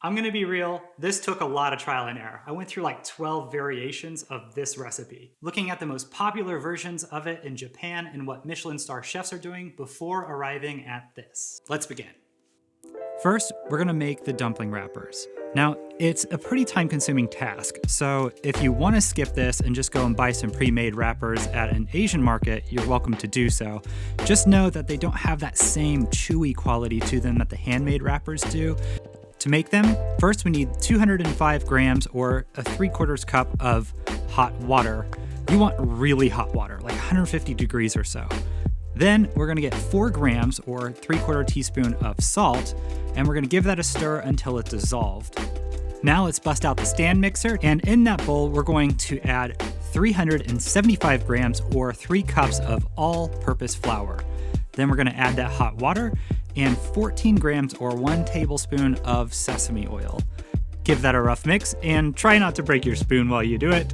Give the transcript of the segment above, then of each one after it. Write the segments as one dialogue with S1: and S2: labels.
S1: I'm gonna be real, this took a lot of trial and error. I went through like 12 variations of this recipe, looking at the most popular versions of it in Japan and what Michelin star chefs are doing before arriving at this. Let's begin. First, we're gonna make the dumpling wrappers. Now, it's a pretty time-consuming task, so if you wanna skip this and just go and buy some pre-made wrappers at an Asian market, you're welcome to do so. Just know that they don't have that same chewy quality to them that the handmade wrappers do. To make them, first we need 205 grams or a 3/4 cup of hot water. You want really hot water, like 150 degrees or so. Then we're gonna get 4 grams or 3/4 teaspoon of salt, and we're gonna give that a stir until it's dissolved. Now let's bust out the stand mixer, and in that bowl, we're going to add 375 grams or 3 cups of all-purpose flour. Then we're gonna add that hot water and 14 grams or 1 tablespoon of sesame oil. Give that a rough mix and try not to break your spoon while you do it.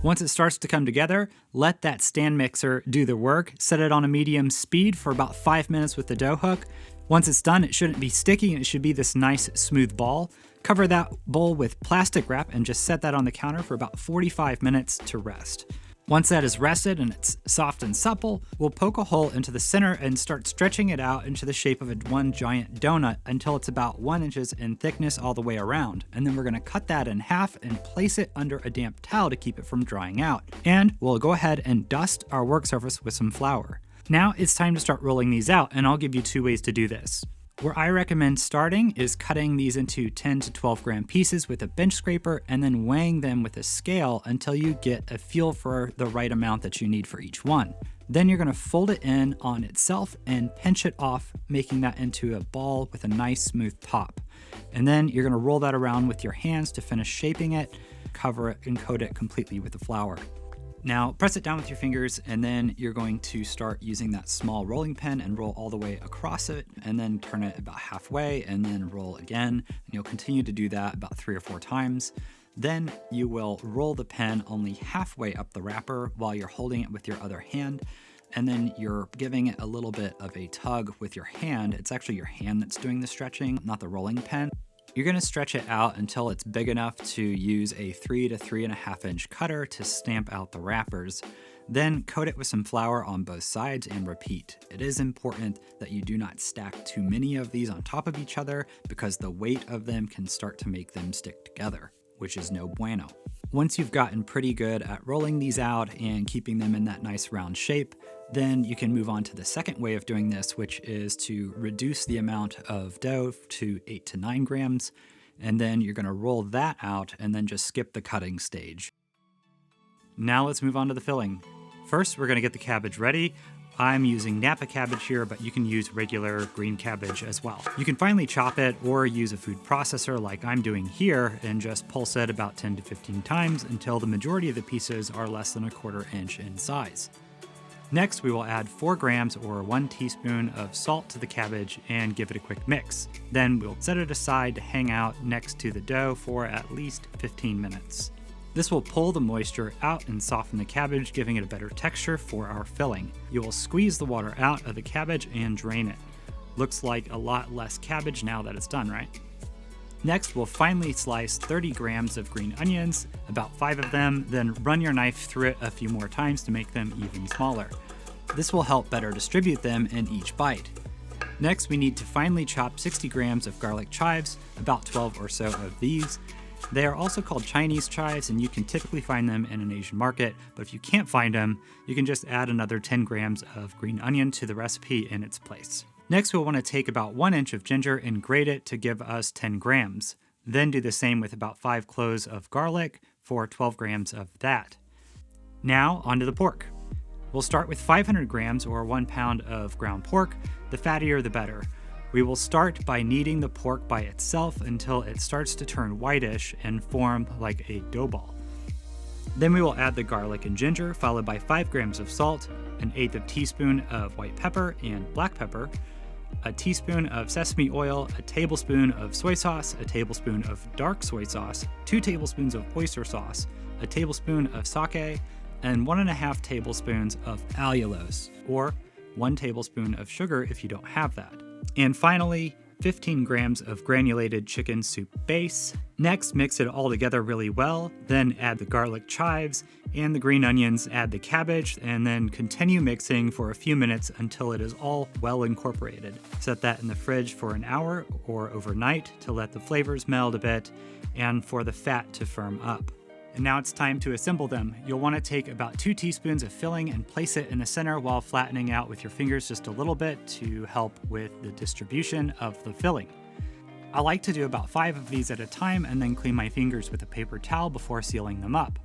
S1: Once it starts to come together, let that stand mixer do the work. Set it on a medium speed for about 5 minutes with the dough hook. Once it's done, it shouldn't be sticky and it should be this nice smooth ball. Cover that bowl with plastic wrap and just set that on the counter for about 45 minutes to rest. Once that is rested and it's soft and supple, we'll poke a hole into the center and start stretching it out into the shape of one giant donut until it's about 1 inch in thickness all the way around. And then we're gonna cut that in half and place it under a damp towel to keep it from drying out. And we'll go ahead and dust our work surface with some flour. Now it's time to start rolling these out, and I'll give you 2 ways to do this. Where I recommend starting is cutting these into 10 to 12 gram pieces with a bench scraper and then weighing them with a scale until you get a feel for the right amount that you need for each one. Then you're gonna fold it in on itself and pinch it off, making that into a ball with a nice smooth top. And then you're gonna roll that around with your hands to finish shaping it, cover it, and coat it completely with the flour. Now press it down with your fingers, and then you're going to start using that small rolling pin and roll all the way across it, and then turn it about halfway and then roll again. And you'll continue to do that about 3 or 4 times. Then you will roll the pen only halfway up the wrapper while you're holding it with your other hand. And then you're giving it a little bit of a tug with your hand. It's actually your hand that's doing the stretching, not the rolling pin. You're gonna stretch it out until it's big enough to use a 3 to 3.5 inch cutter to stamp out the wrappers. Then coat it with some flour on both sides and repeat. It is important that you do not stack too many of these on top of each other because the weight of them can start to make them stick together, which is no bueno. Once you've gotten pretty good at rolling these out and keeping them in that nice round shape, then you can move on to the second way of doing this, which is to reduce the amount of dough to 8 to 9 grams. And then you're gonna roll that out and then just skip the cutting stage. Now let's move on to the filling. First, we're gonna get the cabbage ready. I'm using Napa cabbage here, but you can use regular green cabbage as well. You can finely chop it or use a food processor like I'm doing here and just pulse it about 10 to 15 times until the majority of the pieces are less than 1/4 inch in size. Next, we will add 4 grams or 1 teaspoon of salt to the cabbage and give it a quick mix. Then we'll set it aside to hang out next to the dough for at least 15 minutes. This will pull the moisture out and soften the cabbage, giving it a better texture for our filling. You will squeeze the water out of the cabbage and drain it. Looks like a lot less cabbage now that it's done, right? Next, we'll finely slice 30 grams of green onions, about 5 of them, then run your knife through it a few more times to make them even smaller. This will help better distribute them in each bite. Next, we need to finely chop 60 grams of garlic chives, about 12 or so of these. They are also called Chinese chives, and you can typically find them in an Asian market, but if you can't find them, you can just add another 10 grams of green onion to the recipe in its place. Next, we'll want to take about 1 inch of ginger and grate it to give us 10 grams. Then do the same with about 5 cloves of garlic for 12 grams of that. Now, onto the pork. We'll start with 500 grams or 1 pound of ground pork. The fattier, the better. We will start by kneading the pork by itself until it starts to turn whitish and form like a dough ball. Then we will add the garlic and ginger, followed by 5 grams of salt, 1/8 of teaspoon of white pepper and black pepper, a teaspoon of sesame oil, a tablespoon of soy sauce, a tablespoon of dark soy sauce, 2 tablespoons of oyster sauce, a tablespoon of sake, and 1.5 tablespoons of allulose, or 1 tablespoon of sugar if you don't have that. And finally, 15 grams of granulated chicken soup base. Next, mix it all together really well, then add the garlic chives and the green onions, add the cabbage, and then continue mixing for a few minutes until it is all well incorporated. Set that in the fridge for an hour or overnight to let the flavors meld a bit and for the fat to firm up. And now it's time to assemble them. You'll want to take about 2 teaspoons of filling and place it in the center while flattening out with your fingers just a little bit to help with the distribution of the filling. I like to do about 5 of these at a time and then clean my fingers with a paper towel before sealing them up.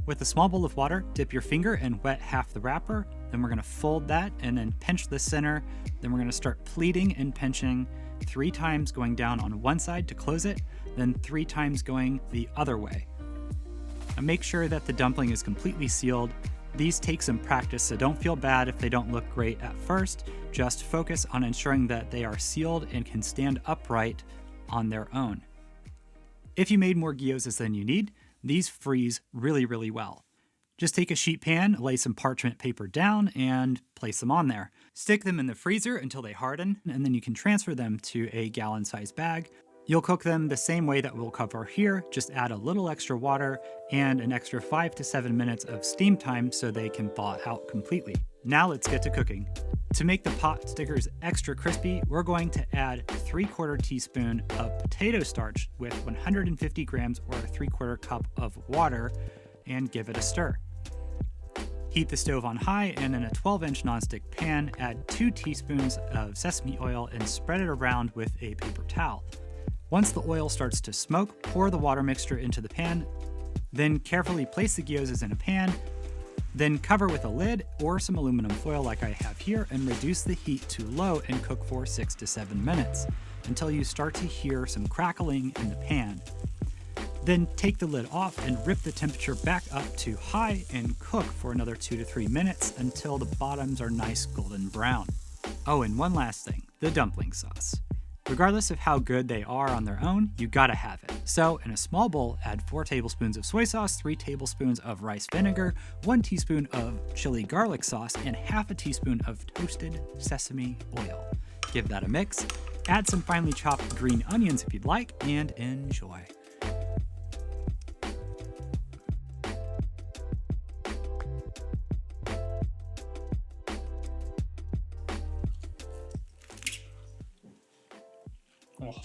S1: With a small bowl of water, dip your finger and wet half the wrapper. Then we're going to fold that and then pinch the center. Then we're going to start pleating and pinching 3 times, going down on one side to close it, then 3 times going the other way. And make sure that the dumpling is completely sealed. These take some practice, so don't feel bad if they don't look great at first. Just focus on ensuring that they are sealed and can stand upright on their own. If you made more gyozas than you need, these freeze really, really well. Just take a sheet pan, lay some parchment paper down, and place them on there. Stick them in the freezer until they harden, and then you can transfer them to a gallon-sized bag. You'll cook them the same way that we'll cover here, just add a little extra water and an extra 5 to 7 minutes of steam time so they can thaw out completely. Now let's get to cooking. To make the pot stickers extra crispy, we're going to add 3/4 teaspoon of potato starch with 150 grams or 3/4 cup of water and give it a stir. Heat the stove on high and in a 12-inch nonstick pan, add 2 teaspoons of sesame oil and spread it around with a paper towel. Once the oil starts to smoke, pour the water mixture into the pan, then carefully place the gyozas in a pan, then cover with a lid or some aluminum foil like I have here and reduce the heat to low and cook for 6 to 7 minutes until you start to hear some crackling in the pan. Then take the lid off and rip the temperature back up to high and cook for another 2 to 3 minutes until the bottoms are nice golden brown. Oh, and one last thing, the dumpling sauce. Regardless of how good they are on their own, you gotta have it. So in a small bowl, add 4 tablespoons of soy sauce, 3 tablespoons of rice vinegar, 1 teaspoon of chili garlic sauce, and half a teaspoon of toasted sesame oil. Give that a mix, add some finely chopped green onions if you'd like, and enjoy. Oh.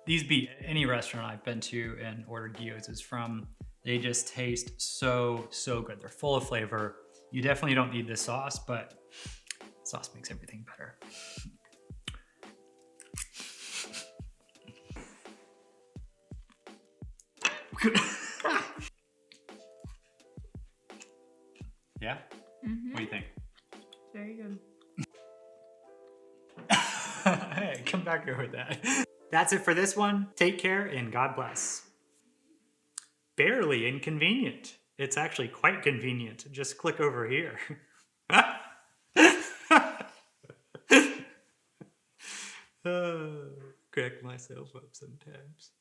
S1: These beat any restaurant I've been to and ordered gyozas from. They just taste so good. They're full of flavor. You definitely don't need this sauce, but sauce makes everything better. Yeah? What do you think?
S2: Very good.
S1: Hey, come back here with that. That's it for this one. Take care and God bless. Barely inconvenient. It's actually quite convenient. Just click over here. Crack myself up sometimes.